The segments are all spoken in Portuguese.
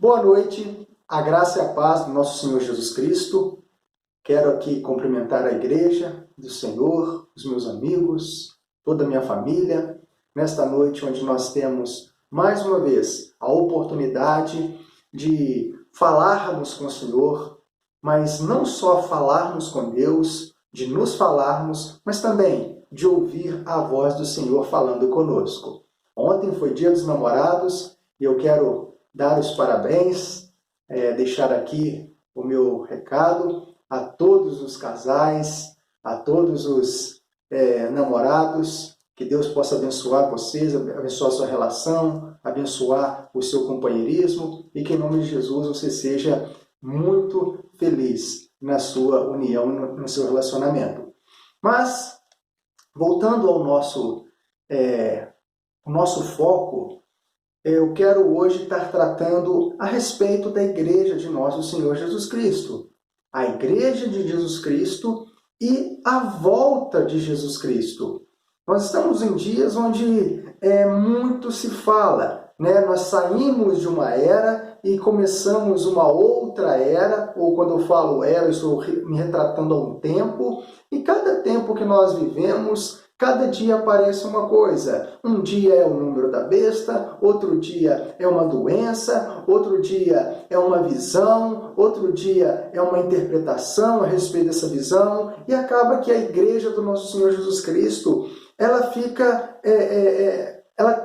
Boa noite, a graça e a paz do nosso Senhor Jesus Cristo. Quero aqui cumprimentar a igreja do Senhor, os meus amigos, toda a minha família, nesta noite onde nós temos, mais uma vez, a oportunidade de falarmos com o Senhor, mas não só falarmos com Deus, de nos falarmos, mas também de ouvir a voz do Senhor falando conosco. Ontem foi Dia dos Namorados e eu quero dar os parabéns, deixar aqui o meu recado a todos os casais, a todos os namorados, que Deus possa abençoar vocês, abençoar a sua relação, abençoar o seu companheirismo e que em nome de Jesus você seja muito feliz na sua união, no seu relacionamento. Mas, voltando ao nosso foco, eu quero hoje estar tratando a respeito da Igreja de Nosso Senhor Jesus Cristo. A Igreja de Jesus Cristo e a volta de Jesus Cristo. Nós estamos em dias onde muito se fala, né? Nós saímos de uma era e começamos uma outra era, ou quando eu falo era, eu estou me retratando a um tempo, e cada tempo que nós vivemos, cada dia aparece uma coisa. Um dia é o número da besta, outro dia é uma doença, outro dia é uma visão, outro dia é uma interpretação a respeito dessa visão, e acaba que a Igreja do nosso Senhor Jesus Cristo, ela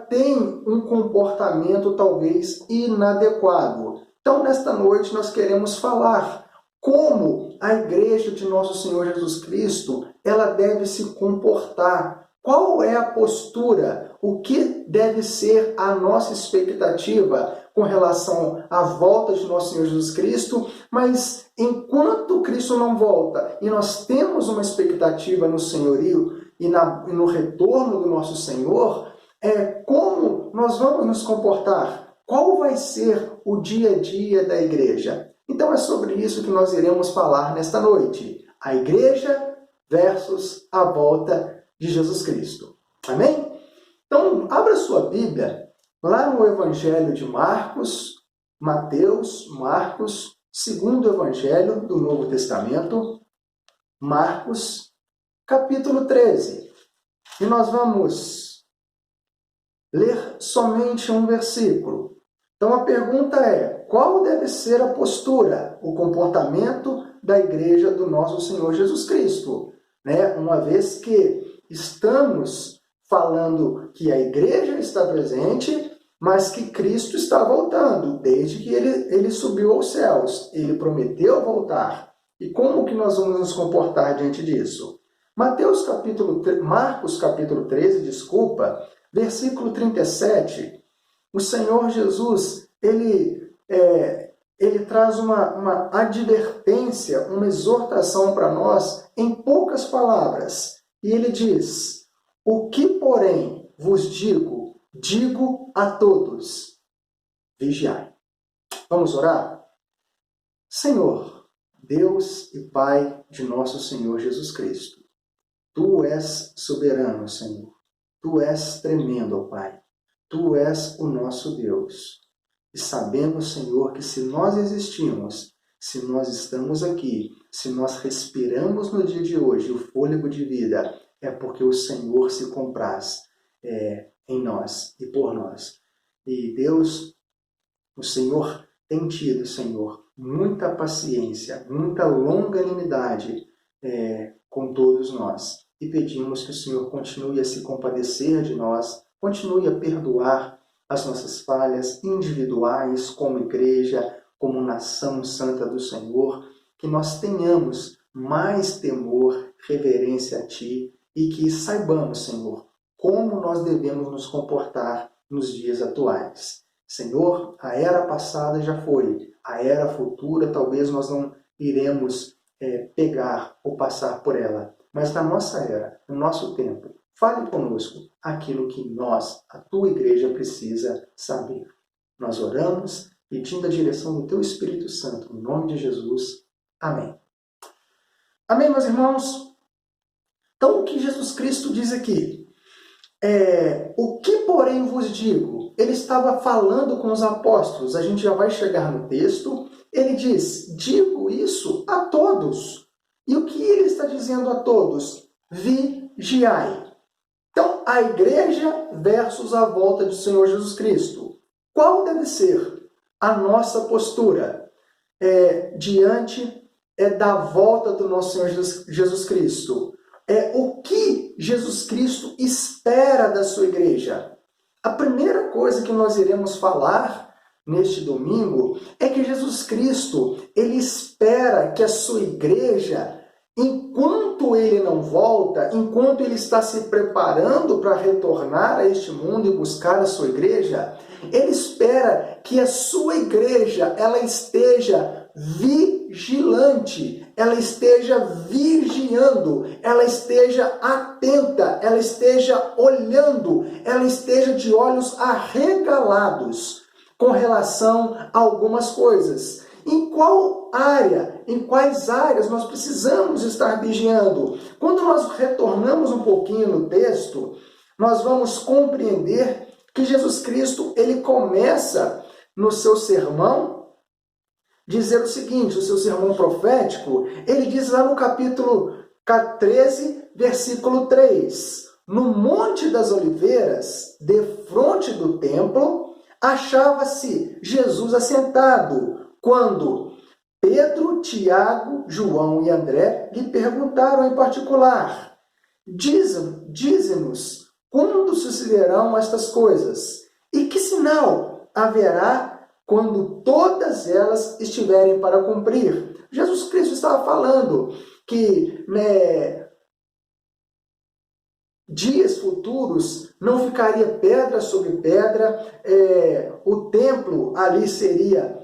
tem um comportamento talvez inadequado. Então, nesta noite, nós queremos falar como a Igreja de nosso Senhor Jesus Cristo ela deve se comportar. Qual é a postura? O que deve ser a nossa expectativa com relação à volta de nosso Senhor Jesus Cristo? Mas enquanto Cristo não volta e nós temos uma expectativa no senhorio e no retorno do nosso Senhor, como nós vamos nos comportar? Qual vai ser o dia a dia da igreja? Então é sobre isso que nós iremos falar nesta noite. A igreja versus a volta de Jesus Cristo. Amém? Então, abra sua Bíblia lá no Evangelho de Marcos, Mateus, Marcos, segundo Evangelho do Novo Testamento, Marcos, capítulo 13. E nós vamos ler somente um versículo. Então a pergunta é, qual deve ser a postura, o comportamento da igreja do nosso Senhor Jesus Cristo? Uma vez que estamos falando que a igreja está presente, mas que Cristo está voltando, desde que ele subiu aos céus. Ele prometeu voltar. E como que nós vamos nos comportar diante disso? Marcos capítulo 13, versículo 37, o Senhor Jesus, ele traz uma advertência, uma exortação para nós em poucas palavras. E ele diz, o que, porém, vos digo, digo a todos, vigiai. Vamos orar? Senhor, Deus e Pai de nosso Senhor Jesus Cristo, Tu és soberano, Senhor. Tu és tremendo, ó Pai. Tu és o nosso Deus. E sabemos, Senhor, que se nós existimos, se nós estamos aqui, se nós respiramos no dia de hoje o fôlego de vida, é porque o Senhor se compraz em nós e por nós. E Deus, o Senhor tem tido, Senhor, muita paciência, muita longanimidade com todos nós. E pedimos que o Senhor continue a se compadecer de nós, continue a perdoar as nossas falhas individuais como igreja, como nação santa do Senhor, que nós tenhamos mais temor, reverência a Ti e que saibamos, Senhor, como nós devemos nos comportar nos dias atuais. Senhor, a era passada já foi, a era futura talvez nós não iremos pegar ou passar por ela, mas na nossa era, no nosso tempo, fale conosco aquilo que nós, a Tua igreja, precisa saber. Nós oramos pedindo a direção do Teu Espírito Santo, em nome de Jesus. Amém. Amém, meus irmãos? Então, o que Jesus Cristo diz aqui? O que, porém, vos digo? Ele estava falando com os apóstolos, a gente já vai chegar no texto. Ele diz, digo isso a todos. E o que ele está dizendo a todos? Vigiai. Então, a igreja versus a volta do Senhor Jesus Cristo. Qual deve ser a nossa postura diante da volta do nosso Senhor Jesus Cristo? O que Jesus Cristo espera da sua igreja? A primeira coisa que nós iremos falar neste domingo é que Jesus Cristo, ele espera que a sua igreja, enquanto ele não volta, enquanto ele está se preparando para retornar a este mundo e buscar a sua igreja, ele espera que a sua igreja ela esteja vigilante, ela esteja vigiando, ela esteja atenta, ela esteja olhando, ela esteja de olhos arregalados com relação a algumas coisas. Em qual área, em quais áreas nós precisamos estar vigiando? Quando nós retornamos um pouquinho no texto, nós vamos compreender que Jesus Cristo, ele começa no seu sermão, dizer o seguinte, o seu sermão profético, ele diz lá no capítulo 13, versículo 3, no Monte das Oliveiras, defronte do templo, achava-se Jesus assentado, quando Pedro, Tiago, João e André lhe perguntaram em particular, dize-nos, quando sucederão estas coisas? E que sinal haverá quando todas elas estiverem para cumprir? Jesus Cristo estava falando que dias futuros não ficaria pedra sobre pedra, o templo ali seria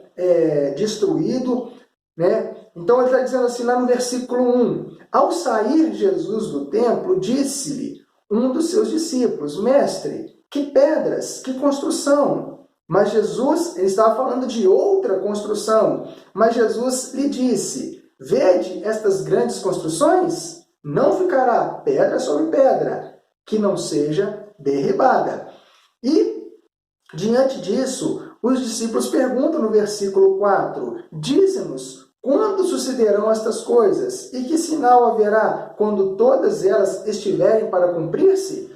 destruído, né? Então ele está dizendo assim lá no versículo 1, ao sair Jesus do templo, disse-lhe um dos seus discípulos, mestre, que pedras, que construção? Mas Jesus, ele estava falando de outra construção, mas Jesus lhe disse, vede estas grandes construções? Não ficará pedra sobre pedra, que não seja derribada. E, diante disso, os discípulos perguntam no versículo 4, dize-nos, quando sucederão estas coisas? E que sinal haverá quando todas elas estiverem para cumprir-se?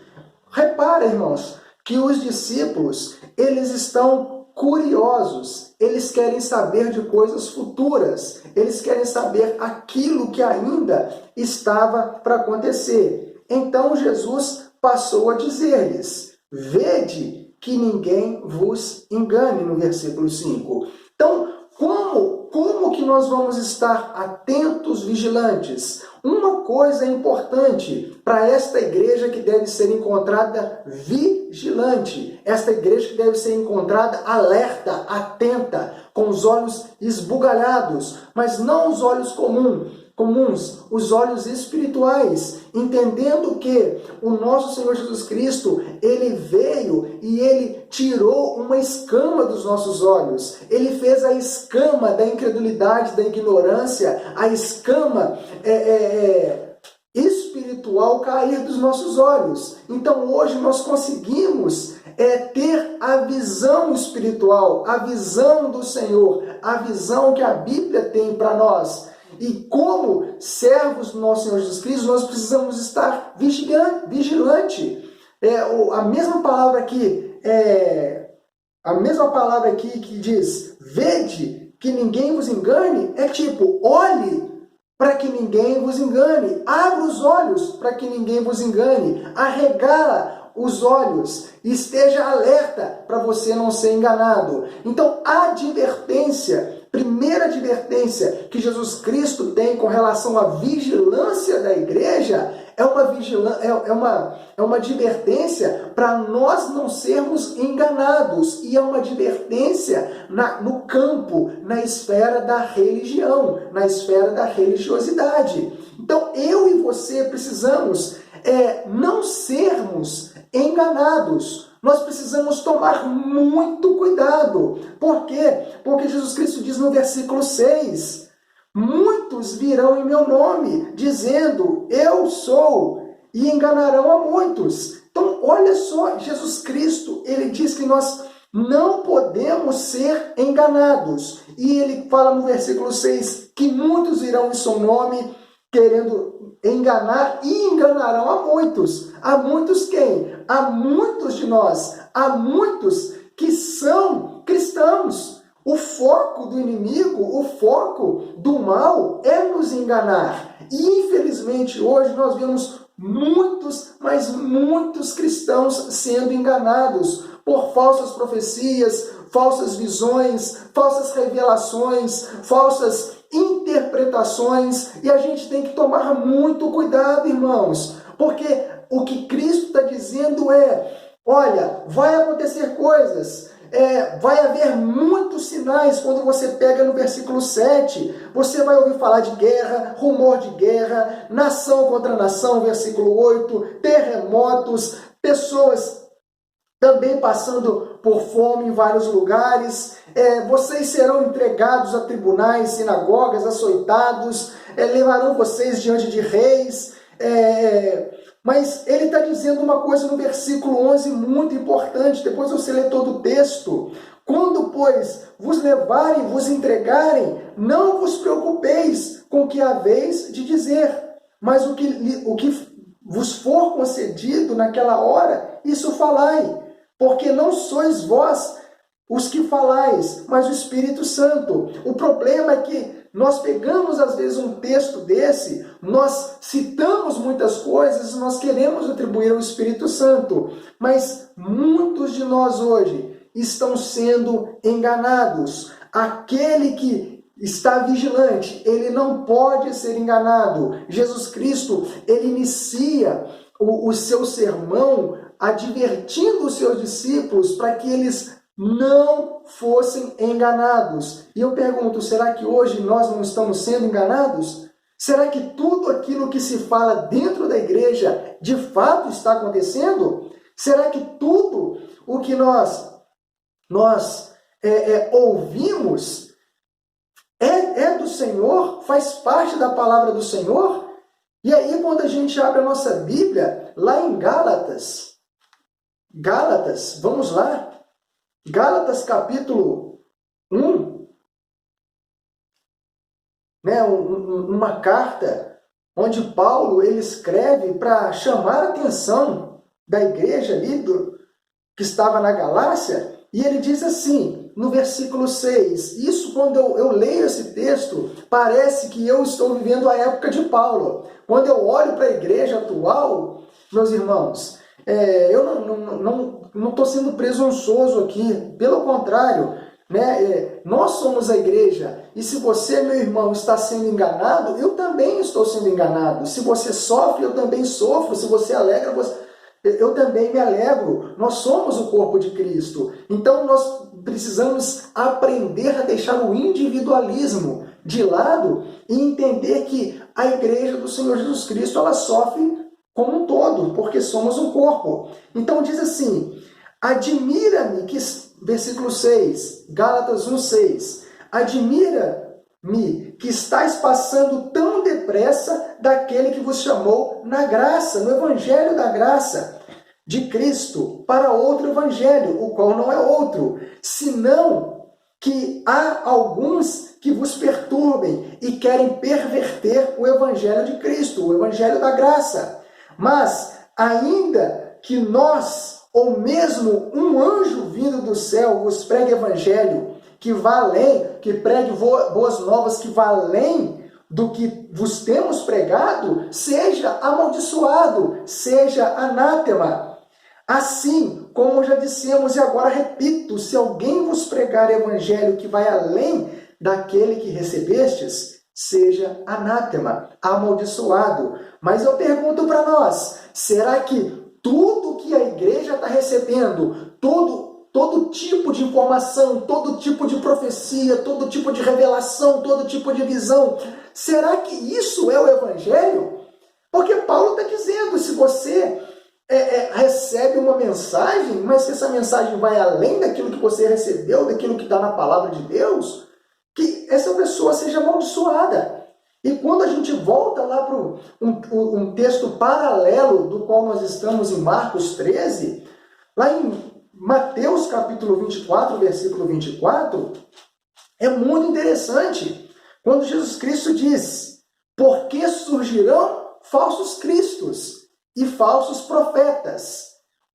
Repara, irmãos, que os discípulos, eles estão curiosos, eles querem saber de coisas futuras, eles querem saber aquilo que ainda estava para acontecer. Então Jesus passou a dizer-lhes, vede que ninguém vos engane, no versículo 5. Então, como que nós vamos estar atentos, vigilantes? Uma coisa é importante para esta igreja que deve ser encontrada vigilante, esta igreja que deve ser encontrada alerta, atenta, com os olhos esbugalhados, mas não os olhos comuns, os olhos espirituais, entendendo que o nosso Senhor Jesus Cristo, ele veio e ele tirou uma escama dos nossos olhos, ele fez a escama da incredulidade, da ignorância, a escama espiritual cair dos nossos olhos. Então hoje nós conseguimos ter a visão espiritual, a visão do Senhor, a visão que a Bíblia tem para nós. E como servos do nosso Senhor Jesus Cristo, nós precisamos estar vigilante. A mesma palavra aqui, que diz, vede que ninguém vos engane, é tipo, olhe para que ninguém vos engane, abra os olhos para que ninguém vos engane, arregala os olhos, esteja alerta para você não ser enganado. Então, a primeira advertência que Jesus Cristo tem com relação à vigilância da igreja é uma advertência para nós não sermos enganados, e é uma advertência no campo, na esfera da religião, na esfera da religiosidade. Então, eu e você precisamos não sermos enganados. Nós precisamos tomar muito cuidado. Por quê? Porque Jesus Cristo diz no versículo 6, muitos virão em meu nome, dizendo, eu sou, e enganarão a muitos. Então, olha só, Jesus Cristo, ele diz que nós não podemos ser enganados. E ele fala no versículo 6 que muitos irão em seu nome querendo enganar e enganarão a muitos. A muitos quem? A muitos de nós. A muitos que são cristãos. O foco do inimigo, o foco do mal é nos enganar. E infelizmente hoje nós vemos muitos, mas muitos cristãos sendo enganados por falsas profecias, falsas visões, falsas revelações, falsas interpretações. E a gente tem que tomar muito cuidado, irmãos, porque o que Cristo está dizendo é: olha, vai acontecer coisas, vai haver muitos sinais. Quando você pega no versículo 7, você vai ouvir falar de guerra, rumor de guerra, nação contra nação, versículo 8, terremotos, pessoas também passando por fome em vários lugares. Vocês serão entregados a tribunais, sinagogas, açoitados, levarão vocês diante de reis. Mas ele está dizendo uma coisa no versículo 11 muito importante, depois você lê todo o texto. Quando, pois, vos levarem, vos entregarem, não vos preocupeis com o que haveis de dizer, mas o que vos for concedido naquela hora, isso falai, porque não sois vós os que falais, mas o Espírito Santo. O problema é que nós pegamos, às vezes, um texto desse, nós citamos muitas coisas, nós queremos atribuir ao Espírito Santo, mas muitos de nós hoje estão sendo enganados. Aquele que está vigilante, ele não pode ser enganado. Jesus Cristo, ele inicia o seu sermão advertindo os seus discípulos para que eles não fossem enganados. E eu pergunto, será que hoje nós não estamos sendo enganados? Será que tudo aquilo que se fala dentro da igreja de fato está acontecendo? Será que tudo o que nós ouvimos é do Senhor? Faz parte da palavra do Senhor? E aí, quando a gente abre a nossa Bíblia, lá em Gálatas, vamos lá, Gálatas capítulo 1, uma carta onde Paulo ele escreve para chamar a atenção da igreja ali que estava na Galácia, e ele diz assim, no versículo 6, isso quando eu leio esse texto, parece que eu estou vivendo a época de Paulo. Quando eu olho para a igreja atual, meus irmãos, eu não estou sendo presunçoso aqui, pelo contrário, nós somos a igreja, e se você, meu irmão, está sendo enganado, eu também estou sendo enganado. Se você sofre, eu também sofro. Se você alegra, eu também me alegro. Nós somos o corpo de Cristo. Então nós precisamos aprender a deixar o individualismo de lado e entender que a igreja do Senhor Jesus Cristo, ela sofre como um todo, porque somos um corpo. Então diz assim, admira-me, versículo 6, Gálatas 1:6, admira-me que estáis passando tão depressa daquele que vos chamou na graça, no evangelho da graça de Cristo, para outro evangelho, o qual não é outro, senão que há alguns que vos perturbem e querem perverter o evangelho de Cristo, o evangelho da graça. Mas, ainda que nós, ou mesmo um anjo vindo do céu, vos pregue evangelho que vá além, que pregue boas novas que vá além do que vos temos pregado, seja amaldiçoado, seja anátema. Assim, como já dissemos e agora repito, se alguém vos pregar evangelho que vai além daquele que recebestes, seja anátema, amaldiçoado. Mas eu pergunto para nós, será que tudo que a igreja está recebendo, todo tipo de informação, todo tipo de profecia, todo tipo de revelação, todo tipo de visão, será que isso é o evangelho? Porque Paulo está dizendo, se você recebe uma mensagem, mas que essa mensagem vai além daquilo que você recebeu, daquilo que está na palavra de Deus, que essa pessoa seja amaldiçoada. E quando a gente volta lá para um texto paralelo do qual nós estamos em Marcos 13, lá em Mateus capítulo 24, versículo 24, é muito interessante quando Jesus Cristo diz: porque surgirão falsos cristos e falsos profetas,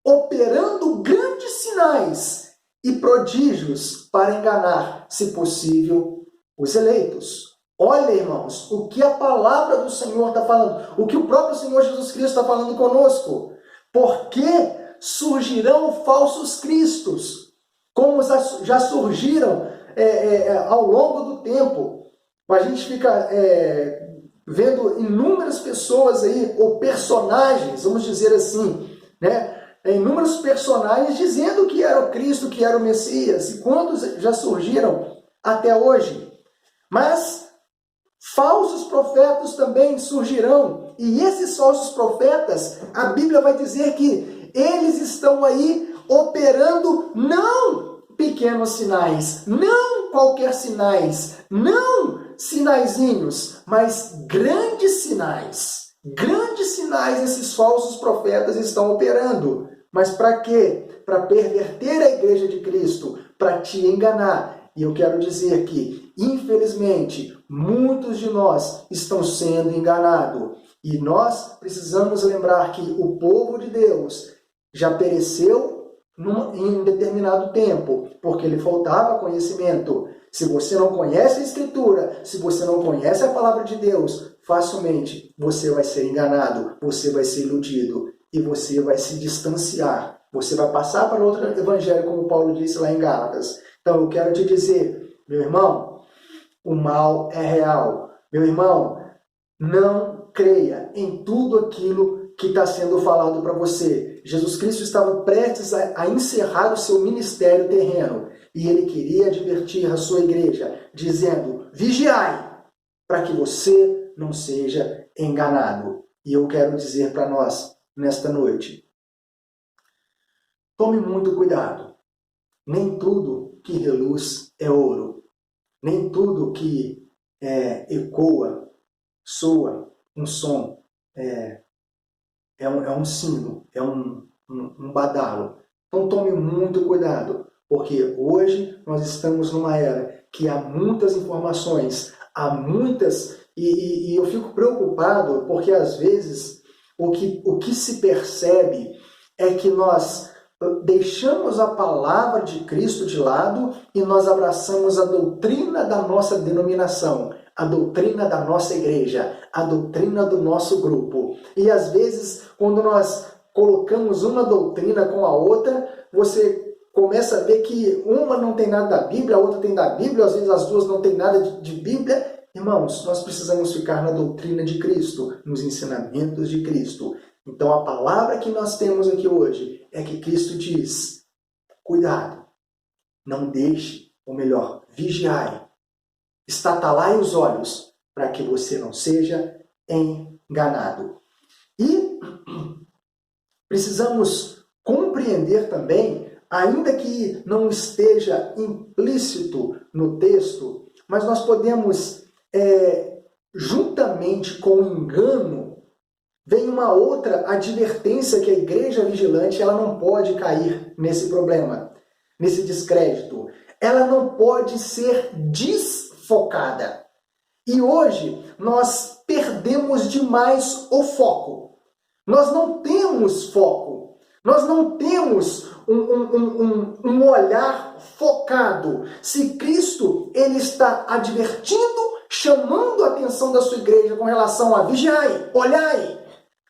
operando grandes sinais e prodígios para enganar, se possível, os eleitos. Olha, irmãos, o que a palavra do Senhor está falando, o que o próprio Senhor Jesus Cristo está falando conosco. Porque surgirão falsos cristos, como já surgiram ao longo do tempo. A gente fica vendo inúmeras pessoas aí, ou personagens, vamos dizer assim, né? Inúmeros personagens dizendo que era o Cristo, que era o Messias, e quantos já surgiram até hoje. Mas falsos profetas também surgirão, e esses falsos profetas, a Bíblia vai dizer que eles estão aí operando não pequenos sinais, não qualquer sinais, não sinaizinhos, mas grandes sinais. Grandes sinais esses falsos profetas estão operando. Mas para quê? Para perverter a igreja de Cristo, para te enganar. E eu quero dizer que, infelizmente, muitos de nós estão sendo enganados. E nós precisamos lembrar que o povo de Deus já pereceu em um determinado tempo, porque lhe faltava conhecimento. Se você não conhece a Escritura, se você não conhece a palavra de Deus, facilmente você vai ser enganado, você vai ser iludido e você vai se distanciar. Você vai passar para outro evangelho, como Paulo disse lá em Gálatas. Então eu quero te dizer, meu irmão, o mal é real. Meu irmão, não creia em tudo aquilo que está sendo falado para você. Jesus Cristo estava prestes a encerrar o seu ministério terreno e ele queria advertir a sua igreja, dizendo: vigiai, para que você não seja enganado. E eu quero dizer para nós, nesta noite, tome muito cuidado. Nem tudo que reluz é ouro. Nem tudo que ecoa, soa um som, é um sino, é um badalo. Então tome muito cuidado, porque hoje nós estamos numa era que há muitas informações, há muitas, e eu fico preocupado porque às vezes o que se percebe é que nós deixamos a palavra de Cristo de lado e nós abraçamos a doutrina da nossa denominação, a doutrina da nossa igreja, a doutrina do nosso grupo. E às vezes, quando nós colocamos uma doutrina com a outra, você começa a ver que uma não tem nada da Bíblia, a outra tem da Bíblia, às vezes as duas não têm nada de Bíblia. Irmãos, nós precisamos ficar na doutrina de Cristo, nos ensinamentos de Cristo. Então a palavra que nós temos aqui hoje é que Cristo diz: cuidado, não deixe, ou melhor, vigiai, estatalai os olhos, para que você não seja enganado. E precisamos compreender também, ainda que não esteja implícito no texto, mas nós podemos, juntamente com o engano, vem uma outra advertência que a igreja vigilante ela não pode cair nesse problema, nesse descrédito. Ela não pode ser desfocada. E hoje nós perdemos demais o foco. Nós não temos foco. Nós não temos um olhar focado. Se Cristo ele está advertindo, chamando a atenção da sua igreja com relação a vigiai, olhai,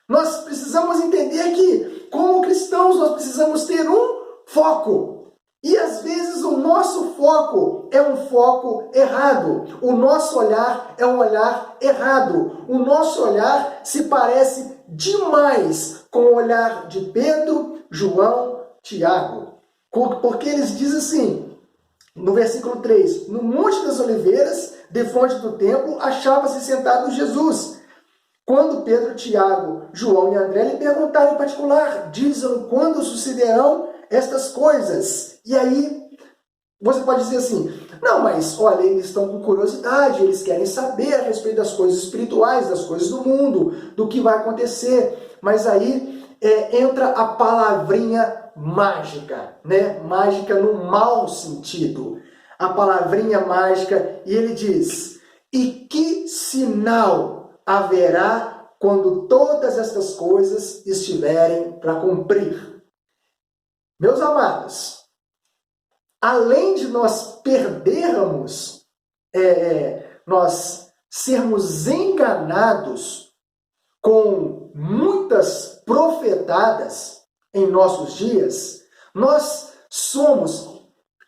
nós precisamos entender que, como cristãos, nós precisamos ter um foco. E às vezes o nosso foco é um foco errado. O nosso olhar é um olhar errado. O nosso olhar se parece demais com o olhar de Pedro, João, Tiago. Porque eles dizem assim, no versículo 3, no Monte das Oliveiras, defronte do templo, achava-se sentado Jesus. Quando Pedro, Tiago, João e André lhe perguntaram em particular, dizem quando sucederão estas coisas. E aí, Você pode dizer assim, não, mas olha, eles estão com curiosidade, eles querem saber a respeito das coisas espirituais, das coisas do mundo, do que vai acontecer. Mas aí entra a palavrinha mágica, né? Mágica no mau sentido. A palavrinha mágica, e ele diz, e que sinal haverá quando todas estas coisas estiverem para cumprir? Meus amados, além de nós perdermos, nós sermos enganados com muitas profetadas em nossos dias, nós somos,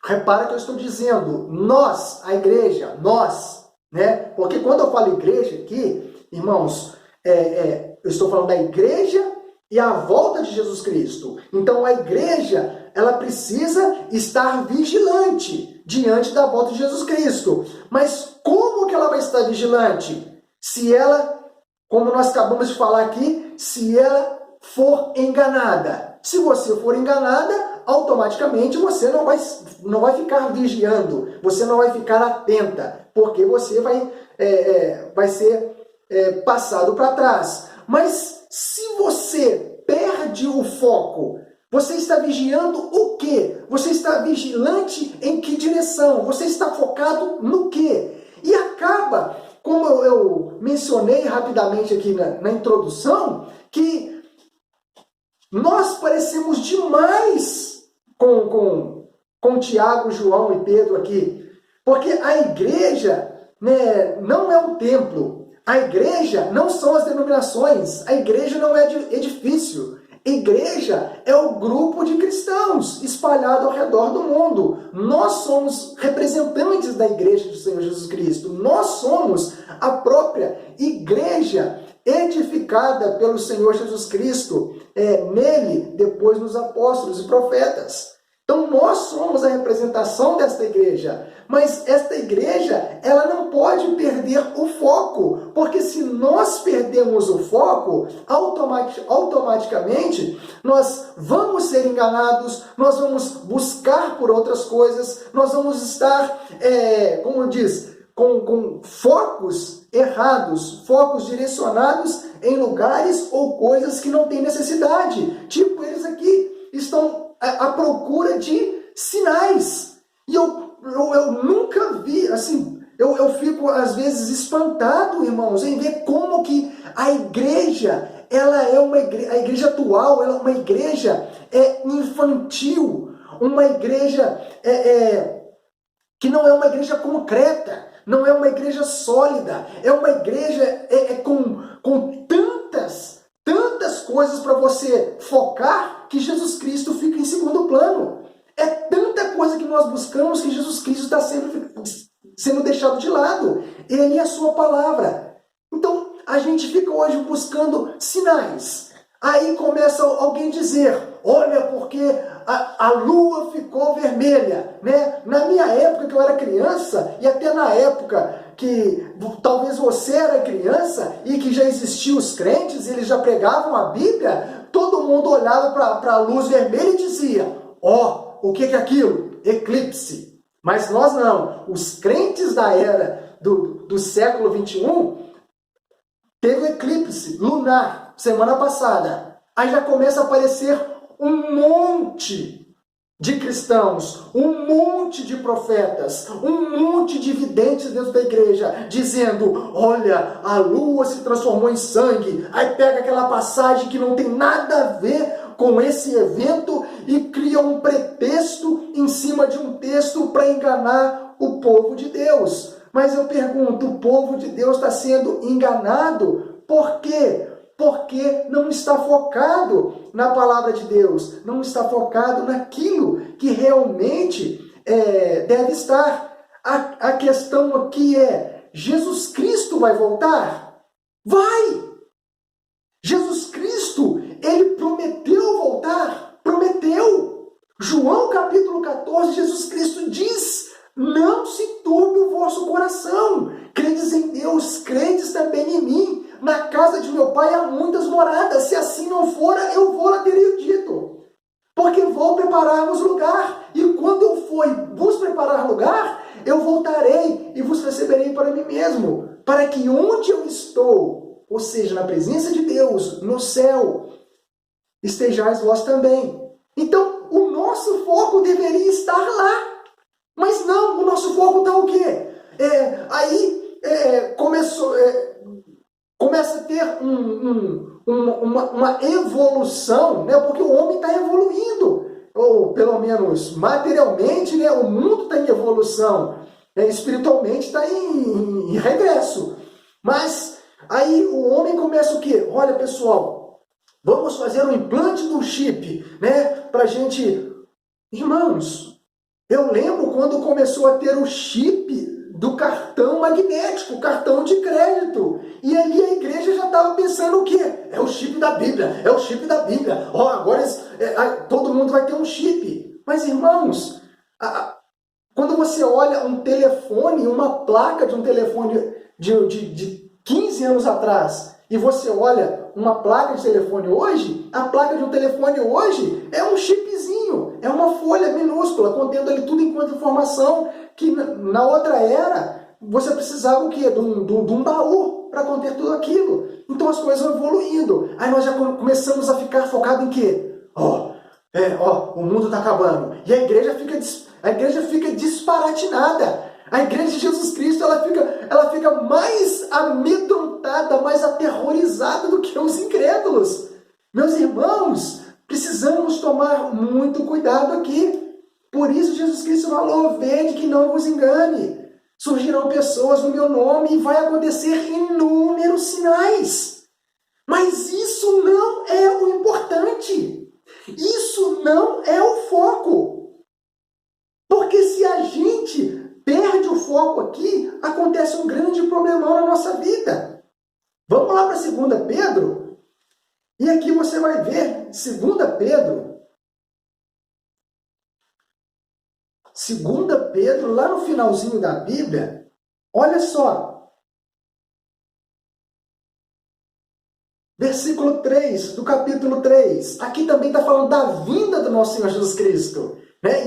repara que eu estou dizendo, nós, a igreja, nós, né? Porque quando eu falo igreja aqui, irmãos, eu estou falando da igreja e a volta de Jesus Cristo. Então a igreja, ela precisa estar vigilante diante da volta de Jesus Cristo. Mas como que ela vai estar vigilante? Se ela, como nós acabamos de falar aqui, se ela for enganada. Se você for enganada, automaticamente você não vai ficar vigiando, você não vai ficar atenta, porque você vai ser passado para trás. Mas se você perde o foco, você está vigiando o quê? Você está vigilante em que direção? Você está focado no quê? E acaba, como eu mencionei rapidamente aqui na introdução, que nós parecemos demais com Tiago, João e Pedro aqui. Porque a igreja, né, não é um templo. A igreja não são as denominações. A igreja não é edifício. Igreja é o grupo de cristãos espalhado ao redor do mundo. Nós somos representantes da igreja do Senhor Jesus Cristo. Nós somos a própria igreja edificada pelo Senhor Jesus Cristo, nele, depois nos apóstolos e profetas. Então nós somos a representação desta igreja, mas esta igreja, ela não pode perder o foco, porque se nós perdemos o foco, automaticamente nós vamos ser enganados, nós vamos buscar por outras coisas, nós vamos estar, como diz, com focos errados, focos direcionados em lugares ou coisas que não têm necessidade. Tipo, eles aqui estão à procura de sinais. E eu nunca vi, assim, eu fico às vezes espantado, irmãos, em ver como que a igreja, ela é a igreja atual, ela é uma igreja infantil, uma igreja que não é uma igreja concreta, não é uma igreja sólida, é uma igreja com tantas coisas para você focar que Jesus Cristo fica em segundo plano. É tanta coisa que nós buscamos que Jesus Cristo está sempre sendo deixado de lado. Ele é a sua palavra. Então, a gente fica hoje buscando sinais. Aí começa alguém dizer, olha, porque a lua ficou vermelha, né? Na minha época, que eu era criança, e até na época que talvez você era criança e que já existiam os crentes, eles já pregavam a Bíblia, todo mundo olhava para a luz vermelha e dizia, o que é aquilo? Eclipse. Mas nós não. Os crentes da era do século 21 teve o eclipse lunar semana passada. Aí já começa a aparecer um monte de cristãos, um monte de profetas, um monte de videntes dentro da igreja, dizendo, olha, a lua se transformou em sangue. Aí pega aquela passagem que não tem nada a ver com esse evento e cria um pretexto em cima de um texto para enganar o povo de Deus. Mas eu pergunto, o povo de Deus está sendo enganado? Por quê? Porque não está focado na palavra de Deus, não está focado naquilo que realmente deve estar. A questão aqui é, Jesus Cristo vai voltar? Vai! Jesus Cristo, ele prometeu voltar, prometeu. João capítulo 14, Jesus Cristo diz, não se turbe o vosso coração, credes em Deus, credes também em mim. Na casa de meu pai há muitas moradas, se assim não fora, eu vou lá teria dito. Porque porque vou preparar-vos lugar. E quando eu for e vos preparar lugar, eu voltarei e vos receberei para mim mesmo, para que onde eu estou, ou seja, na presença de Deus, no céu, estejais vós também. Então, o nosso foco deveria estar lá. Mas não, o nosso foco está o quê? Começa a ter uma evolução, né? Porque o homem está evoluindo, ou pelo menos materialmente, né? O mundo está em evolução, espiritualmente está em regresso. Mas aí o homem começa o quê? Olha, pessoal, vamos fazer um implante do chip, né? Para a gente... Irmãos, eu lembro quando começou a ter o chip do cartão magnético, cartão de crédito. E ali a igreja já estava pensando o quê? É o chip da Bíblia, é o chip da Bíblia. Agora todo mundo vai ter um chip. Mas, irmãos, quando você olha um telefone, uma placa de um telefone de 15 anos atrás, e você olha uma placa de telefone hoje, a placa de um telefone hoje é um chipzinho, é uma folha minúscula, contendo ali tudo enquanto informação, que na outra era você precisava o quê? De um baú para conter tudo aquilo. Então as coisas vão evoluindo. Aí nós já começamos a ficar focados em quê? O mundo está acabando. E a igreja fica disparatinada. A igreja de Jesus Cristo ela fica mais amedrontada, mais aterrorizada do que os incrédulos. Meus irmãos, precisamos tomar muito cuidado aqui. Por isso Jesus Cristo falou: vede que não vos engane. Surgirão pessoas no meu nome e vai acontecer inúmeros sinais. Mas isso não é o importante. Isso não é o foco. Porque se a gente perde o foco aqui, acontece um grande problemão na nossa vida. Vamos lá para 2 Pedro. E aqui você vai ver 2 Pedro. 2 Pedro, lá no finalzinho da Bíblia, olha só. Versículo 3, do capítulo 3. Aqui também está falando da vinda do nosso Senhor Jesus Cristo.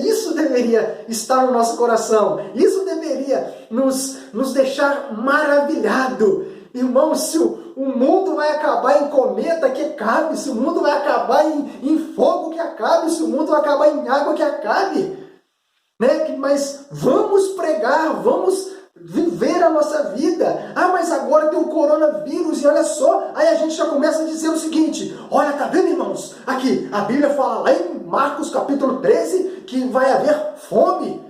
Isso deveria estar no nosso coração. Isso deveria nos deixar maravilhado. Irmãos, se o mundo vai acabar em cometa, que acabe. Se o mundo vai acabar em fogo, que acabe. Se o mundo vai acabar em água, que acabe. Mas vamos pregar, vamos viver a nossa vida. Mas agora tem o coronavírus e olha só, aí a gente já começa a dizer o seguinte: olha, tá vendo, irmãos? Aqui, a Bíblia fala lá em Marcos capítulo 13 que vai haver fome,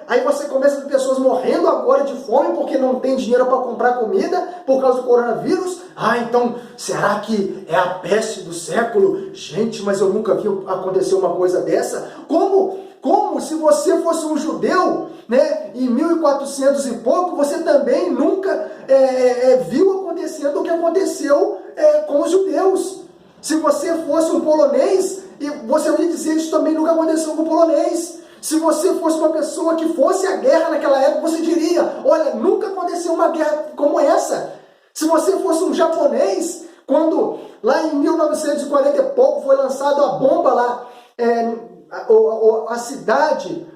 Aí você começa a ver pessoas morrendo agora de fome porque não tem dinheiro para comprar comida por causa do coronavírus. Então, será que é a peste do século? Gente, mas eu nunca vi acontecer uma coisa dessa. Como se você fosse um judeu, em 1400 e pouco, você também nunca viu acontecendo o que aconteceu com os judeus. Se você fosse um polonês, você ia dizer isso também nunca aconteceu com o polonês. Se você fosse uma pessoa que fosse à guerra naquela época, você diria: olha, nunca aconteceu uma guerra como essa. Se você fosse um japonês, quando lá em 1940 e pouco foi lançada a bomba lá, a cidade,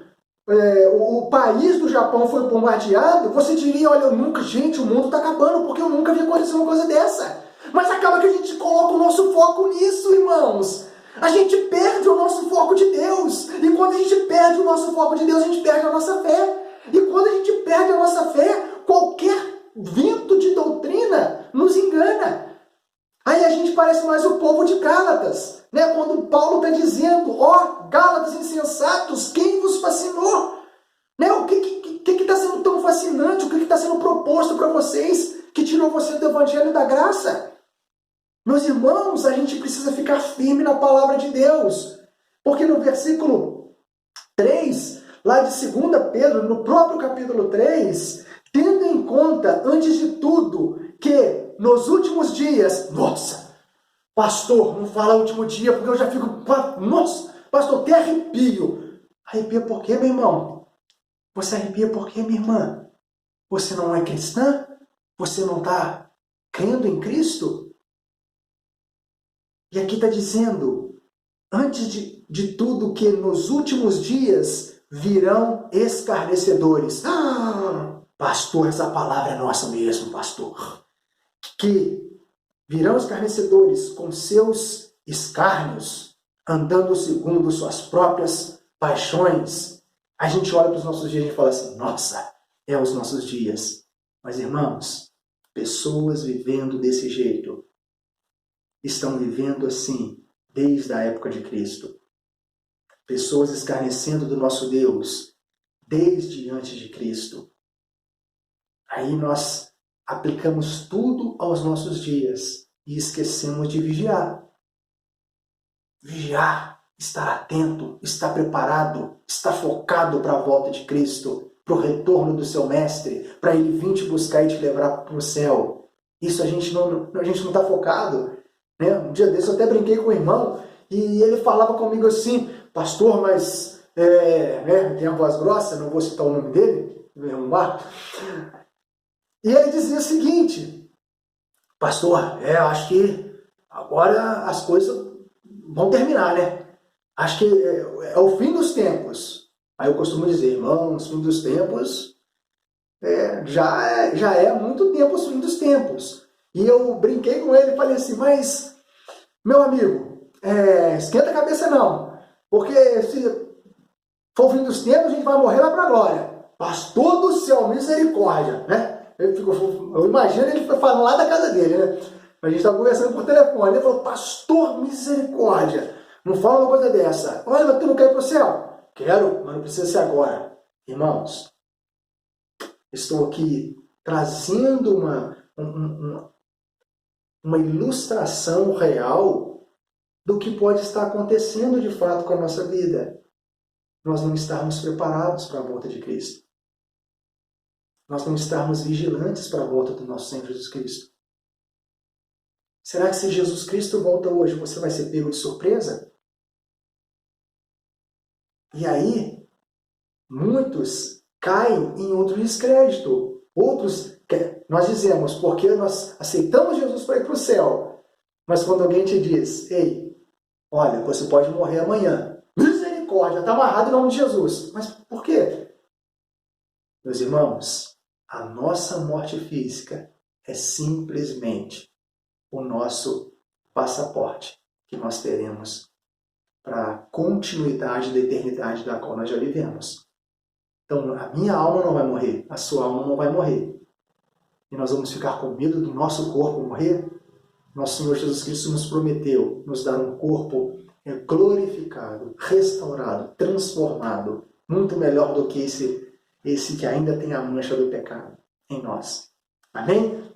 o país do Japão foi bombardeado, você diria: olha, gente, o mundo está acabando, porque eu nunca vi acontecer uma coisa dessa. Mas acaba que a gente coloca o nosso foco nisso, irmãos. A gente perde o nosso foco de Deus. E quando a gente perde o nosso foco de Deus, a gente perde a nossa fé. E quando a gente perde a nossa fé, qualquer vento de doutrina nos engana. Aí a gente parece mais o povo de Gálatas, quando Paulo está dizendo: Gálatas insensatos, quem vos fascinou? O que está sendo tão fascinante? O que está sendo proposto para vocês que tirou você do evangelho da graça? Meus irmãos, a gente precisa ficar firme na palavra de Deus. Porque no versículo 3, lá de 2 Pedro, no próprio capítulo 3, tendo em conta, antes de tudo, que nos últimos dias... Nossa, pastor, não fala último dia, porque eu já fico... Nossa, pastor, até arrepio. Arrepia por quê, meu irmão? Você arrepia por quê, minha irmã? Você não é cristã? Você não está crendo em Cristo? E aqui está dizendo antes de tudo, que nos últimos dias virão escarnecedores. Pastor, essa palavra é nossa mesmo, pastor. Que virão escarnecedores com seus escárnios, andando segundo suas próprias paixões. A gente olha para os nossos dias e fala assim, nossa, é os nossos dias. Mas, irmãos, pessoas vivendo desse jeito estão vivendo assim desde a época de Cristo. Pessoas escarnecendo do nosso Deus desde antes de Cristo. Aí nós aplicamos tudo aos nossos dias e esquecemos de vigiar. Vigiar, estar atento, estar preparado, estar focado para a volta de Cristo, para o retorno do seu Mestre, para Ele vir te buscar e te levar para o céu. Isso a gente não está focado. Né? Um dia desse eu até brinquei com o irmão e ele falava comigo assim, pastor, mas tem a voz grossa, não vou citar o nome dele, vamos lá. E ele dizia o seguinte, pastor, acho que agora as coisas vão terminar, né? Acho que é o fim dos tempos. Aí eu costumo dizer, irmãos, fim dos tempos, já é muito tempo o fim dos tempos. E eu brinquei com ele e falei assim, mas, meu amigo, esquenta a cabeça não, porque se for o fim dos tempos, a gente vai morrer lá para a glória. Pastor do céu, misericórdia, né? Eu imagino ele falando lá da casa dele, né? A gente estava conversando por telefone. Ele falou, pastor, misericórdia. Não fala uma coisa dessa. Olha, mas tu não quer ir para o céu? Quero, mas não precisa ser agora. Irmãos, estou aqui trazendo uma ilustração real do que pode estar acontecendo de fato com a nossa vida. Nós não estarmos preparados para a volta de Cristo. Nós não estarmos vigilantes para a volta do nosso Senhor Jesus Cristo. Será que se Jesus Cristo volta hoje, você vai ser pego de surpresa? E aí, muitos caem em outro descrédito. Outros, nós dizemos, porque nós aceitamos Jesus para ir para o céu. Mas quando alguém te diz, ei, olha, você pode morrer amanhã. Misericórdia, está amarrado em nome de Jesus. Mas por quê? Meus irmãos, a nossa morte física é simplesmente o nosso passaporte que nós teremos para a continuidade da eternidade da qual nós já vivemos. Então, a minha alma não vai morrer, a sua alma não vai morrer. E nós vamos ficar com medo do nosso corpo morrer? Nosso Senhor Jesus Cristo nos prometeu nos dar um corpo glorificado, restaurado, transformado, muito melhor do que esse que ainda tem a mancha do pecado em nós. Amém?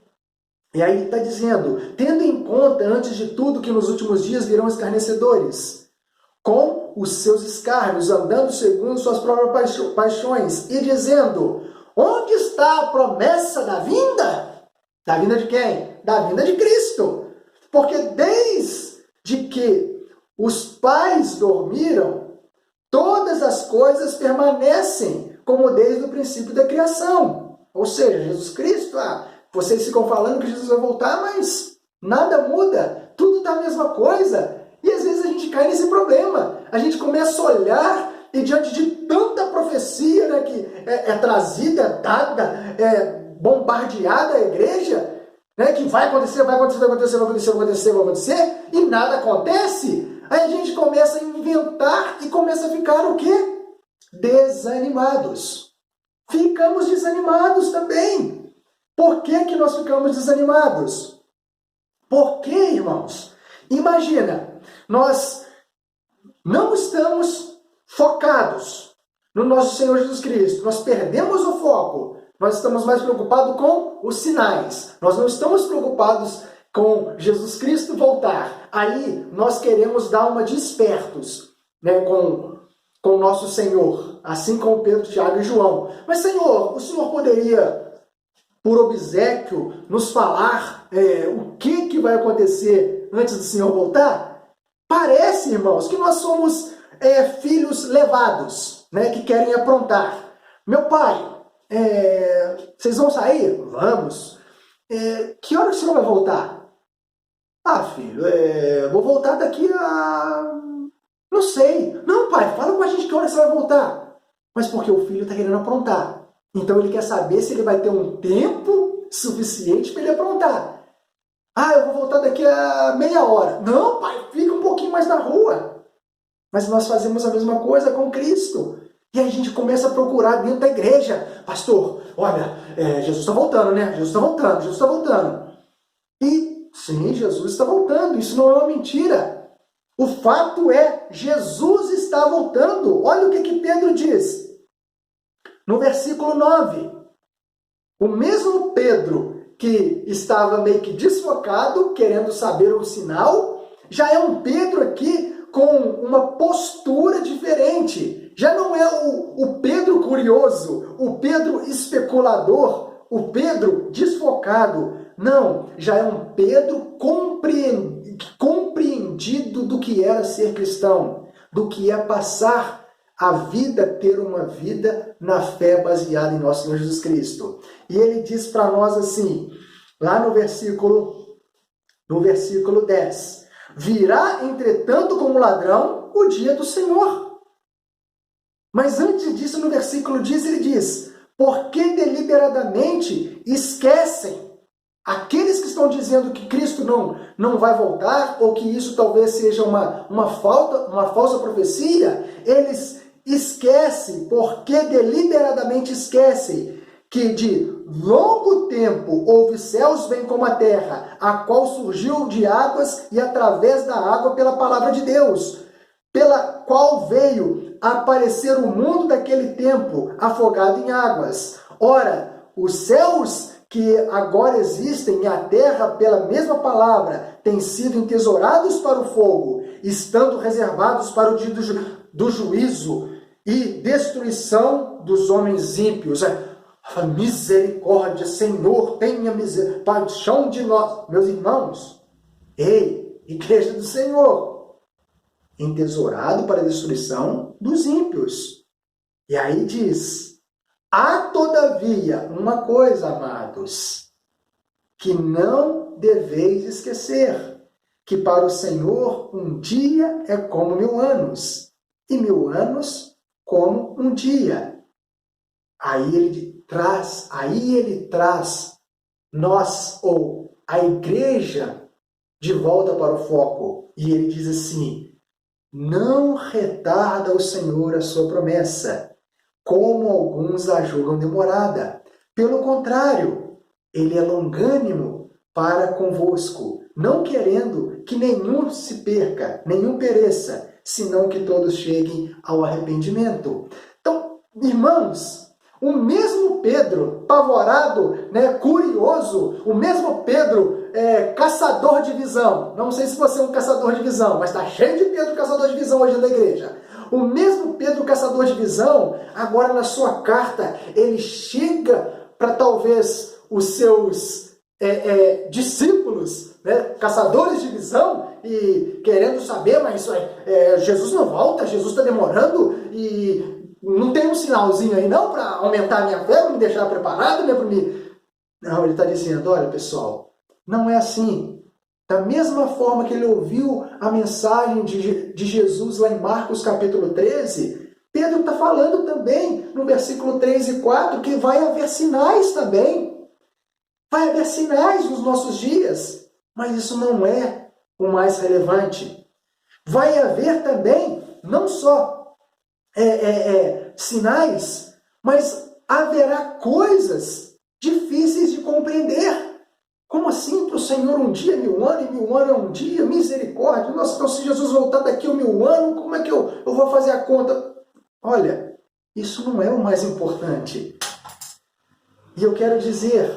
E aí está dizendo, tendo em conta, antes de tudo, que nos últimos dias virão escarnecedores, com os seus escárnios, andando segundo suas próprias paixões, e dizendo, onde está a promessa da vinda? Da vinda de quem? Da vinda de Cristo. Porque desde que os pais dormiram, todas as coisas permanecem como desde o princípio da criação. Ou seja, Jesus Cristo, vocês ficam falando que Jesus vai voltar, mas nada muda, tudo está a mesma coisa. E às vezes a gente cai nesse problema. A gente começa a olhar e diante de tanta profecia, né, que é trazida, dada, bombardeada à igreja, né, que vai acontecer, vai acontecer, vai acontecer, vai acontecer, vai acontecer, vai acontecer, e nada acontece, aí a gente começa a inventar e começa a ficar o quê? Desanimados. Ficamos desanimados também. Por que nós ficamos desanimados? Porque, irmãos, imagina, nós não estamos focados no nosso Senhor Jesus Cristo. Nós perdemos o foco. Nós estamos mais preocupados com os sinais. Nós não estamos preocupados com Jesus Cristo voltar. Aí nós queremos dar uma de espertos, né, com o nosso Senhor. Assim como Pedro, Tiago e João. Mas, Senhor, o Senhor poderia, por obséquio, nos falar o que vai acontecer antes do Senhor voltar? Parece, irmãos, que nós somos filhos levados, né, que querem aprontar. Meu pai, vocês vão sair? Vamos. Que hora que o senhor vai voltar? Ah, filho, vou voltar daqui a Não sei. Não, pai, fala com a gente que hora você vai voltar. Mas porque o filho está querendo aprontar. Então ele quer saber se ele vai ter um tempo suficiente para ele aprontar. Ah, eu vou voltar daqui a meia hora. Não, pai, fica um pouquinho mais na rua. Mas nós fazemos a mesma coisa com Cristo. E aí a gente começa a procurar dentro da igreja. Pastor, olha, Jesus está voltando, né? Jesus está voltando, Jesus está voltando. E sim, Jesus está voltando. Isso não é uma mentira. O fato é, Jesus está voltando. Olha o que Pedro diz. No versículo 9. O mesmo Pedro que estava meio que desfocado, querendo saber o sinal, já é um Pedro aqui com uma postura diferente. Já não é o Pedro curioso, o Pedro especulador, o Pedro desfocado. Não, já é um Pedro compreendido do que era ser cristão, do que é passar a vida, ter uma vida na fé baseada em nosso Senhor Jesus Cristo. E ele diz para nós assim, lá no versículo 10, virá, entretanto, como ladrão, o dia do Senhor. Mas antes disso, no versículo 10, ele diz, porque deliberadamente esquecem aqueles que estão dizendo que Cristo não vai voltar, ou que isso talvez seja uma falsa profecia, eles esquecem, porque deliberadamente esquecem, que de longo tempo houve céus bem como a terra, a qual surgiu de águas e através da água pela palavra de Deus, pela qual veio a aparecer o mundo daquele tempo, afogado em águas. Ora, os céus que agora existem e a terra, pela mesma palavra, têm sido entesourados para o fogo, estando reservados para o dia do juízo e destruição dos homens ímpios. Misericórdia, Senhor, tenha paixão de nós. Meus irmãos, ei, igreja do Senhor, entesourado para a destruição dos ímpios. E aí diz, há todavia uma coisa, amados, que não deveis esquecer, que para o Senhor um dia é como 1000 anos, e 1000 anos como um dia. Aí ele traz nós, ou a igreja, de volta para o foco. E ele diz assim, não retarda o Senhor a sua promessa, como alguns a julgam demorada. Pelo contrário, ele é longânimo para convosco, não querendo que nenhum se perca, nenhum pereça, senão que todos cheguem ao arrependimento. Então, irmãos, o mesmo Pedro, apavorado, curioso, o mesmo Pedro, caçador de visão. Não sei se você é um caçador de visão, mas está cheio de Pedro caçador de visão hoje na igreja. O mesmo Pedro caçador de visão, agora na sua carta, ele chega para talvez os seus discípulos, caçadores de visão, e querendo saber, mas Jesus não volta, Jesus está demorando, e não tem um sinalzinho aí não para aumentar a minha fé, para me deixar preparado, para me... Não, ele está dizendo, olha pessoal, não é assim. Da mesma forma que ele ouviu a mensagem de Jesus lá em Marcos capítulo 13, Pedro está falando também no versículo 3 e 4 que vai haver sinais também. Vai haver sinais nos nossos dias, mas isso não é o mais relevante. Vai haver também, não só sinais, mas haverá coisas difíceis de compreender. Como assim para o Senhor um dia, 1000 anos, e 1000 anos é um dia? Misericórdia! Nossa, então se Jesus voltar daqui a 1000 anos, como é que eu vou fazer a conta? Olha, isso não é o mais importante. E eu quero dizer,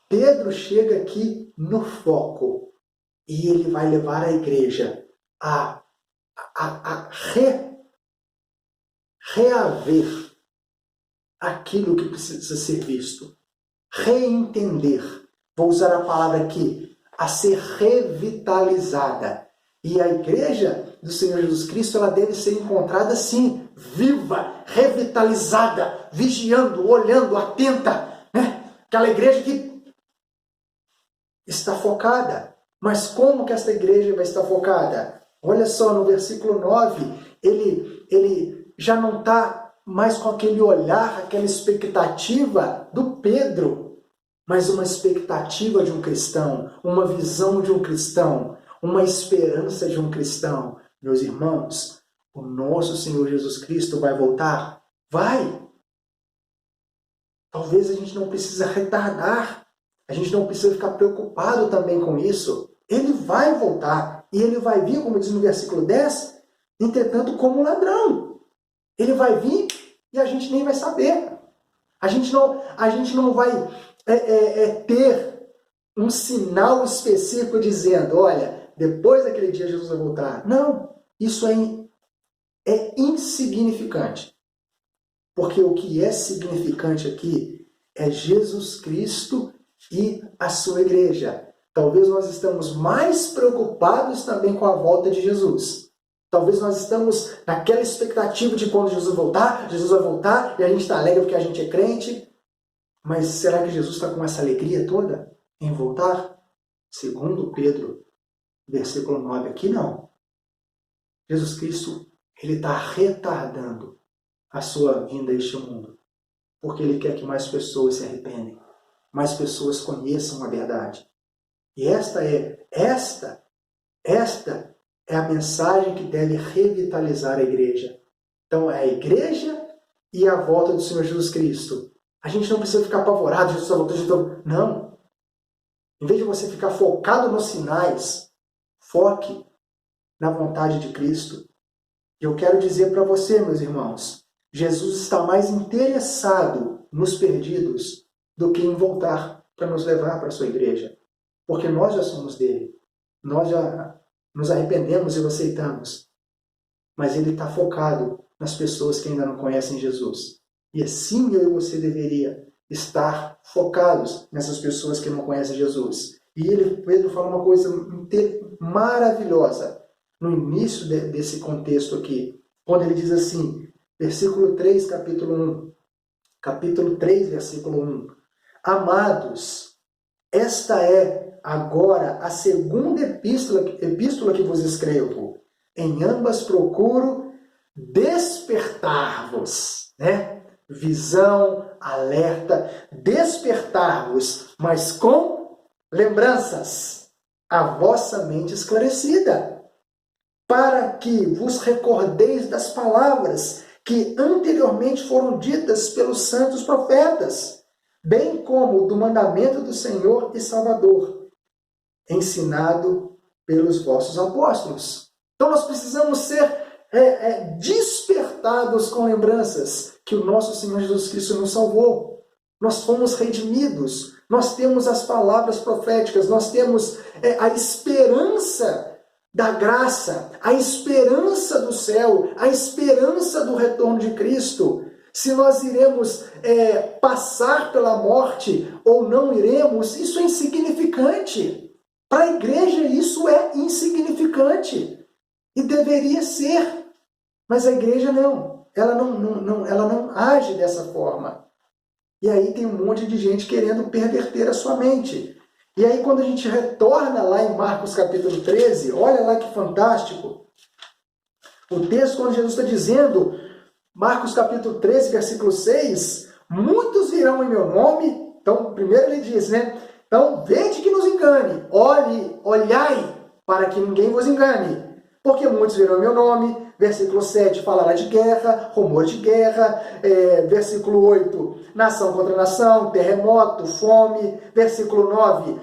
Pedro chega aqui no foco e ele vai levar a igreja a reaver aquilo que precisa ser visto, reentender. Vou usar a palavra aqui, a ser revitalizada. E a igreja do Senhor Jesus Cristo, ela deve ser encontrada assim, viva, revitalizada, vigiando, olhando, atenta, Aquela igreja que está focada. Mas como que esta igreja vai estar focada? Olha só, no versículo 9, ele já não está mais com aquele olhar, aquela expectativa do Pedro, mas uma expectativa de um cristão, uma visão de um cristão, uma esperança de um cristão. Meus irmãos, o nosso Senhor Jesus Cristo vai voltar? Vai! Talvez a gente não precisa retardar, a gente não precisa ficar preocupado também com isso. Ele vai voltar, e ele vai vir, como diz no versículo 10, entretanto como um ladrão. Ele vai vir e a gente nem vai saber. A gente não vai ter um sinal específico dizendo, olha, depois daquele dia Jesus vai voltar. Não, isso é insignificante. Porque o que é significante aqui é Jesus Cristo e a sua igreja. Talvez nós estamos mais preocupados também com a volta de Jesus. Talvez nós estamos naquela expectativa de quando Jesus vai voltar, e a gente está alegre porque a gente é crente. Mas será que Jesus está com essa alegria toda em voltar? Segundo Pedro, versículo 9, aqui não. Jesus Cristo, ele está retardando a sua vinda a este mundo, porque ele quer que mais pessoas se arrependem, mais pessoas conheçam a verdade. E esta é a mensagem que deve revitalizar a igreja. Então, é a igreja e a volta do Senhor Jesus Cristo. A gente não precisa ficar apavorado, Jesus está voltando. Não. Em vez de você ficar focado nos sinais, foque na vontade de Cristo. E eu quero dizer para você, meus irmãos, Jesus está mais interessado nos perdidos do que em voltar para nos levar para a sua igreja. Porque nós já somos dele. Nós já nos arrependemos e o aceitamos. Mas ele está focado nas pessoas que ainda não conhecem Jesus. E assim eu e você deveria estar focados nessas pessoas que não conhecem Jesus. E Pedro fala uma coisa maravilhosa no início desse contexto aqui, quando ele diz assim, versículo 3, capítulo 3, versículo 1. Amados, esta é agora a segunda epístola que vos escrevo. Em ambas procuro despertar-vos, né? Visão, alerta, despertar-vos, mas com lembranças, a vossa mente esclarecida, para que vos recordeis das palavras que anteriormente foram ditas pelos santos profetas, bem como do mandamento do Senhor e Salvador, ensinado pelos vossos apóstolos. Então nós precisamos ser despertados com lembranças que o nosso Senhor Jesus Cristo nos salvou. Nós fomos redimidos, nós temos as palavras proféticas, nós temos a esperança da graça, a esperança do céu, a esperança do retorno de Cristo. Se nós iremos passar pela morte ou não iremos, isso é insignificante. Para a igreja isso é insignificante. E deveria ser. Mas a igreja não. Ela não age dessa forma. E aí tem um monte de gente querendo perverter a sua mente. E aí quando a gente retorna lá em Marcos capítulo 13, olha lá que fantástico. O texto quando Jesus está dizendo, Marcos capítulo 13, versículo 6, muitos virão em meu nome. Então, primeiro ele diz, né? Então, vede que nos engane. Olhai para que ninguém vos engane. Porque muitos virão em meu nome. Versículo 7, falará de guerra, rumor de guerra. Versículo 8, nação contra nação, terremoto, fome. Versículo 9,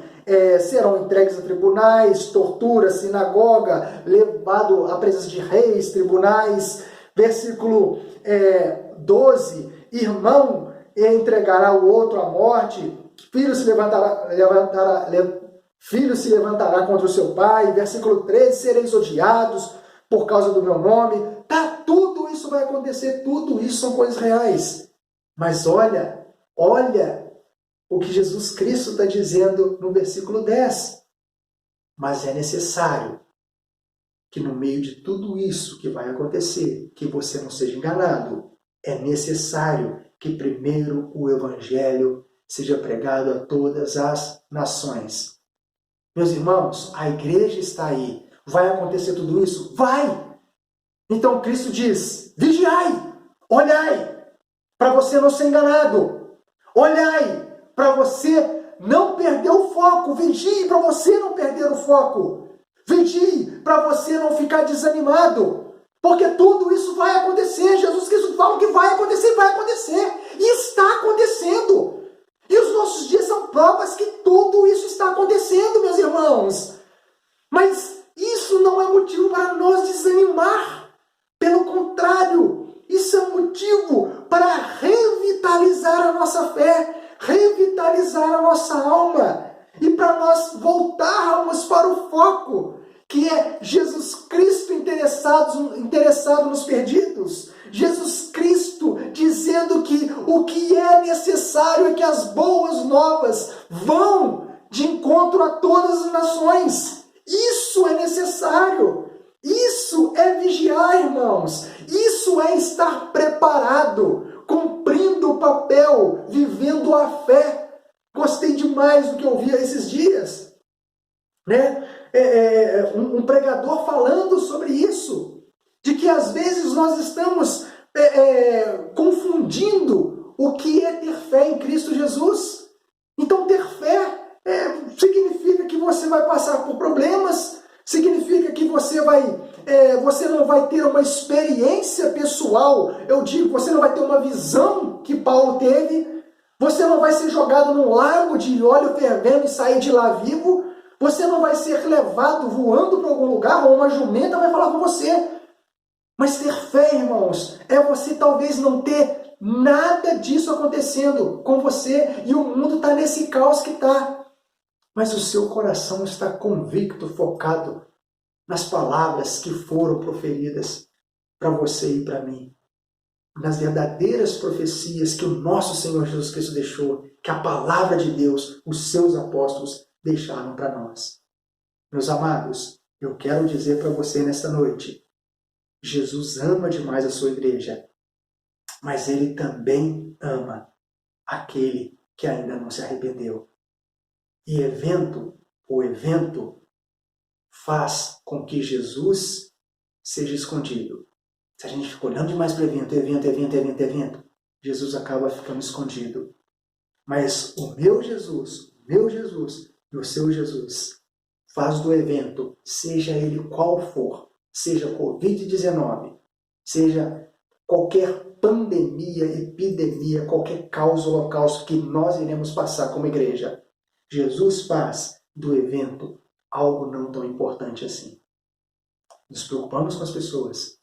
serão entregues a tribunais, tortura, sinagoga, levado à presença de reis, tribunais. Versículo 12, irmão entregará o outro à morte, filho se levantará contra o seu pai. Versículo 13, sereis odiados por causa do meu nome. Tudo isso vai acontecer, tudo isso são coisas reais. Mas olha o que Jesus Cristo está dizendo no versículo 10. Mas é necessário que no meio de tudo isso que vai acontecer, que você não seja enganado. É necessário que primeiro o Evangelho seja pregado a todas as nações. Meus irmãos, a igreja está aí. Vai acontecer tudo isso? Vai! Então Cristo diz: vigiai, olhai, para você não ser enganado. Olhai, para você não perder o foco. Vigie para você não perder o foco. Vigie para você não ficar desanimado. Porque tudo isso vai acontecer. Jesus Cristo fala que vai acontecer, vai acontecer. E está acontecendo. E os nossos dias são provas que tudo isso está acontecendo, meus irmãos. Mas isso não é motivo para nos desanimar. Pelo contrário, isso é um motivo para revitalizar a nossa fé, revitalizar a nossa alma e para nós voltarmos para o foco, que é Jesus Cristo interessado nos perdidos. Jesus Cristo dizendo que o que é necessário é que as boas novas vão de encontro a todas as nações. Isso é necessário. Isso é vigiar, irmãos. Isso é estar preparado, cumprindo o papel, vivendo a fé. Gostei demais do que eu ouvi esses dias, né? Um pregador falando sobre isso, de que às vezes nós estamos confundindo o que é ter fé em Cristo Jesus. Então, ter fé significa que você vai passar por problemas, significa que você não vai ter uma experiência pessoal, eu digo, você não vai ter uma visão que Paulo teve, você não vai ser jogado num lago de óleo fervendo e sair de lá vivo, você não vai ser levado voando para algum lugar, ou uma jumenta vai falar com você. Mas ter fé, irmãos, é você talvez não ter nada disso acontecendo com você, e o mundo está nesse caos que está. Mas o seu coração está convicto, focado nas palavras que foram proferidas para você e para mim. Nas verdadeiras profecias que o nosso Senhor Jesus Cristo deixou, que a palavra de Deus, os seus apóstolos, deixaram para nós. Meus amados, eu quero dizer para você nesta noite, Jesus ama demais a sua igreja, mas Ele também ama aquele que ainda não se arrependeu. E o evento faz com que Jesus seja escondido. Se a gente fica olhando demais para o evento, Jesus acaba ficando escondido. Mas o meu Jesus e o seu Jesus faz do evento, seja ele qual for, seja Covid-19, seja qualquer pandemia, epidemia, qualquer caos, holocausto que nós iremos passar como igreja, Jesus faz do evento algo não tão importante assim. Nos preocupamos com as pessoas,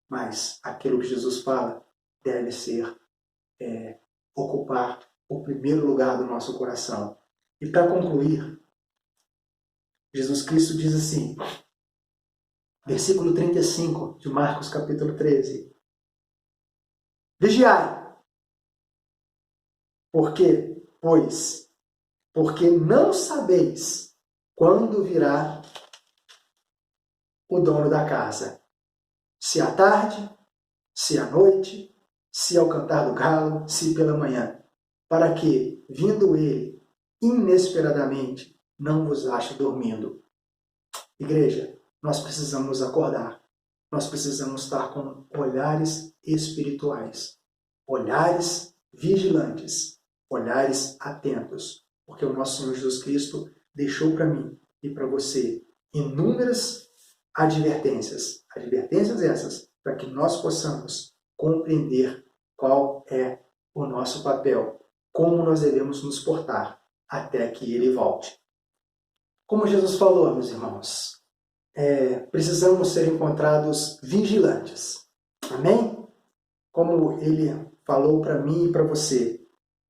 mas aquilo que Jesus fala deve ser ocupar o primeiro lugar do nosso coração. E para concluir, Jesus Cristo diz assim, versículo 35 de Marcos capítulo 13. Vigiai, porque não sabeis quando virá o dono da casa. Se à tarde, se à noite, se ao cantar do galo, se pela manhã, para que, vindo ele inesperadamente, não vos ache dormindo. Igreja, nós precisamos acordar. Nós precisamos estar com olhares espirituais, olhares vigilantes, olhares atentos, porque o nosso Senhor Jesus Cristo deixou para mim e para você inúmeras advertências essas, para que nós possamos compreender qual é o nosso papel, como nós devemos nos portar até que Ele volte. Como Jesus falou, meus irmãos, precisamos ser encontrados vigilantes. Amém? Como Ele falou para mim e para você,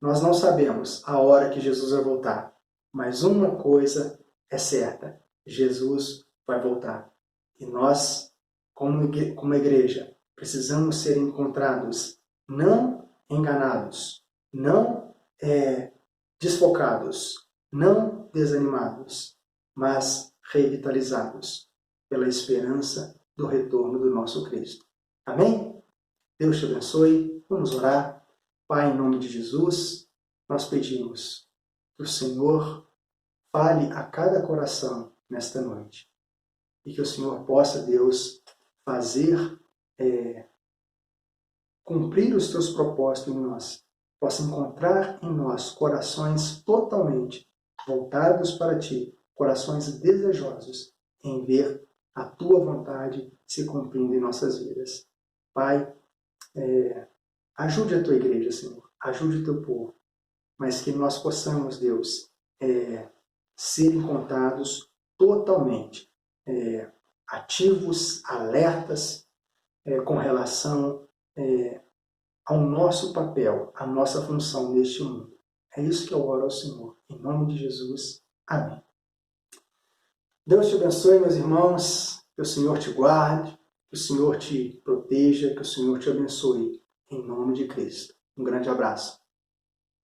nós não sabemos a hora que Jesus vai voltar, mas uma coisa é certa, Jesus vai voltar. E nós, como igreja, precisamos ser encontrados não enganados, não desfocados, não desanimados, mas revitalizados pela esperança do retorno do nosso Cristo. Amém? Deus te abençoe. Vamos orar. Pai, em nome de Jesus, nós pedimos que o Senhor fale a cada coração nesta noite. E que o Senhor possa, Deus, fazer cumprir os teus propósitos em nós, possa encontrar em nós corações totalmente voltados para ti, corações desejosos em ver a tua vontade se cumprindo em nossas vidas. Pai, ajude a tua igreja, Senhor, ajude o teu povo, mas que nós possamos, Deus, ser encontrados totalmente ativos, alertas com relação ao nosso papel, à nossa função neste mundo. É isso que eu oro ao Senhor. Em nome de Jesus. Amém. Deus te abençoe, meus irmãos. Que o Senhor te guarde, que o Senhor te proteja, que o Senhor te abençoe. Em nome de Cristo. Um grande abraço.